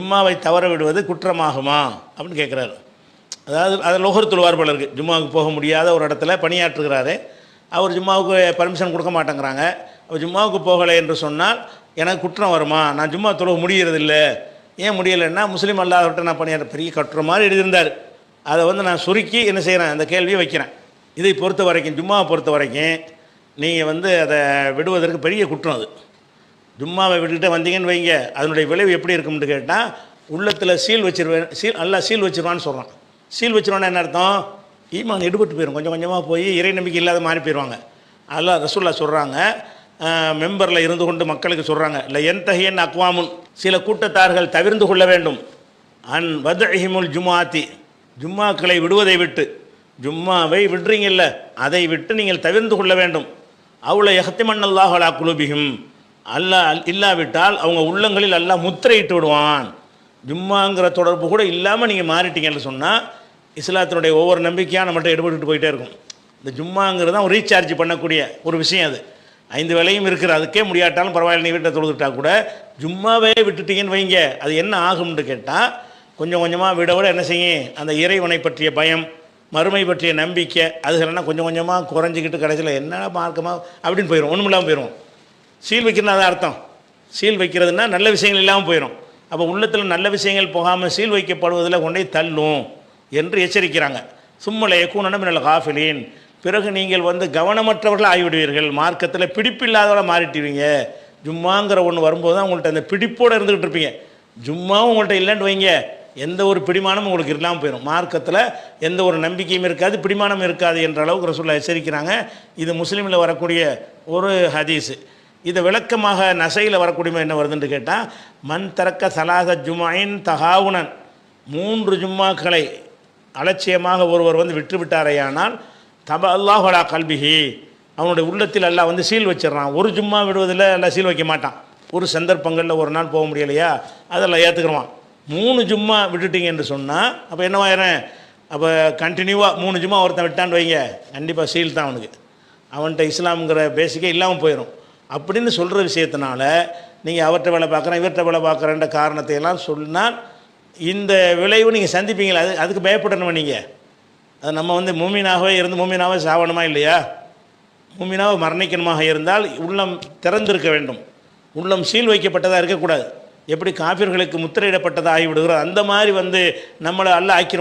ஜும்மாவை தவற விடுவது குற்றமாகுமா அப்படின்னு கேட்குறாரு. அதாவது அதை லோகர் தொழுவார் போல இருக்குது. ஜும்மாவுக்கு போக முடியாத ஒரு இடத்துல பணியாற்றுகிறாரு. அவர் ஜும்மாவுக்கு பர்மிஷன் கொடுக்க மாட்டேங்கிறாங்க. அவர் ஜும்மாவுக்கு போகலை என்று சொன்னால் எனக்கு குற்றம் வருமா? நான் ஜும்மா தொழுக முடியறதில்ல. ஏன் முடியலைன்னா முஸ்லீம் அல்லாதவர்கிட்ட நான் பணியாற்ற பெரிய கட்டுற மாதிரி எழுதியிருந்தார். அதை நான் சுருக்கி என்ன செய்கிறேன், அந்த கேள்வியை வைக்கிறேன். இதை பொறுத்த வரைக்கும், ஜும்மாவை பொறுத்த வரைக்கும் நீங்கள் அதை விடுவதற்கு பெரிய குற்றம். அது ஜும்மாவை விட்டுக்கிட்டே வந்தீங்கன்னு வைங்க, அதனுடைய விளைவு எப்படி இருக்கும்னு கேட்டால் உள்ளத்தில் சீல் வச்சிருவேன், சீல் வச்சிருவான்னு சொல்கிறான். சீல் வச்சிருவான்னு என்ன அர்த்தம்? ஈமான் எடுபட்டு போயிடும், கொஞ்சம் கொஞ்சமாக போய் இறை நம்பிக்கை இல்லாத மாறி போயிடுவாங்க. அல்லா ரசூல்லா சொல்கிறாங்க, மெம்பரில் இருந்து கொண்டு மக்களுக்கு சொல்கிறாங்க, இல்லை என்தஹியன் அக்வாமுன், சில கூட்டத்தார்கள் தவிர்ந்து கொள்ள வேண்டும், அன் வத்ஹிமுல் ஜுமாத்தி, ஜும்மாக்களை விடுவதை விட்டு, ஜும்மாவை விடுறீங்கல்ல அதை விட்டு நீங்கள் தவிர்ந்து கொள்ள வேண்டும். அவ்வளோ யஹ்திமன்னல்லாஹு அலா குலூபிஹிம், அல்லாஹ் இல்லாவிட்டால் அவங்க உள்ளங்களில் அல்லாஹ் முத்திரையிட்டு விடுவான். ஜும்மாங்கிற தொடர்பு கூட இல்லாமல் நீங்கள் மாறிட்டீங்கன்னு சொன்னால் இஸ்லாத்தினுடைய ஒவ்வொரு நம்பிக்கையாக நம்மகிட்ட எடுபட்டு போயிட்டே இருக்கும். இந்த ஜும்மாங்கிறது தான் ஒரு ரீசார்ஜ் பண்ணக்கூடிய ஒரு விஷயம். அது 5 வேளையும் இருக்குது, அதுக்கே முடியாட்டாலும் பரவாயில்ல, நீ வீட்டை தொழுதுட்டா கூட ஜும்மாவே விட்டுட்டீங்கன்னு வைங்க, அது என்ன ஆகும்னு கேட்டால் கொஞ்சம் கொஞ்சமாக விட என்ன செய்யும், அந்த இறைவனை பற்றிய பயம், மறுமை பற்றிய நம்பிக்கை, அதுகளெல்லாம் கொஞ்சம் கொஞ்சமாக குறைஞ்சிக்கிட்டு கடைசியில் என்ன மார்க்கமாக அப்படின்னு போயிடும், ஒன்றும் இல்லாமல் போயிடும். சீல் வைக்கிறதுனா அது அர்த்தம். சீல் வைக்கிறதுனா நல்ல விஷயங்கள் இல்லாமல் போயிடும். அப்போ உள்ளத்தில் நல்ல விஷயங்கள் போகாமல் சீல் வைக்கப்படுவதில் கொண்டே தள்ளும் என்று எச்சரிக்கிறாங்க. சும்மலை கூனன மினல் காஃபிலீன், பிறகு நீங்கள் கவனமற்றவர்கள் ஆகிவிடுவீர்கள், மார்க்கத்தில் பிடிப்பில்லாதவரை மாறிட்டுவீங்க. ஜும்மாங்கிற ஒன்று வரும்போது தான் உங்கள்கிட்ட அந்த பிடிப்போடு இருந்துக்கிட்டு இருப்பீங்க. ஜும்மாவும் உங்கள்கிட்ட இல்லைன்னு வைங்க, எந்த ஒரு பிடிமானமும் உங்களுக்கு இல்லாமல் போயிடும். மார்க்கத்தில் எந்த ஒரு நம்பிக்கையும் இருக்காது, பிடிமானம் இருக்காது என்ற அளவுக்கு ரசூலுல்லாஹ் எச்சரிக்கிறாங்க. இது முஸ்லீமில் வரக்கூடிய ஒரு ஹதீஸு. இதை விளக்கமாக நசையில் வரக்கூடிய என்ன வருதுன்னு கேட்டால், மண் தரக்க சலாச ஜுமாயின் தகாவுனன், 3 ஜும்மாக்களை அலட்சியமாக ஒருவர் விட்டுவிட்டாரையானால் தப அல்லாஹ் அலா கல்பிஹி, அவனுடைய உள்ளத்தில் அல்லாஹ் சீல் வச்சிடறான். ஒரு ஜும்மா விடுவதில் எல்லாம் சீல் வைக்க மாட்டான். ஒரு சந்தர்ப்பங்களில் ஒரு நாள் போக முடியலையா அதெல்லாம் ஏற்றுக்குருவான். 3 ஜும்மா விட்டுட்டீங்க என்று சொன்னால் அப்போ என்னவாயிரம், அப்போ கண்டினியூவாக 3 ஜும்மா ஒருத்தன் விட்டான்னு வைங்க, கண்டிப்பாக சீல் தான் அவனுக்கு, அவன்கிட்ட இஸ்லாம்ங்கிற பேசிக்கே இல்லாமல் போயிடும். அப்படின்னு சொல்கிற விஷயத்தினால நீங்கள் அவர்கிட்ட வேலை பார்க்குறேன் இவர்கிட்ட வேலை பார்க்குறேன்ற காரணத்தை எல்லாம் சொன்னால் இந்த விளைவு நீங்கள் சந்திப்பீங்களா? அதுக்கு பயப்படணும். நீங்கள் அது நம்ம மூமினாகவே இருந்து மூமினாவே சாவணுமா இல்லையா? மூமினாவை மரணிக்கணுமாக இருந்தால் உள்ளம் திறந்திருக்க வேண்டும், உள்ளம் சீல் வைக்கப்பட்டதாக இருக்கக்கூடாது. எப்படி காபிர்களுக்கு முத்திரையிடப்பட்டதாக ஆகிவிடுகிறோம் அந்த மாதிரி நம்மளை அல்லாஹ் ஆக்கிரும்.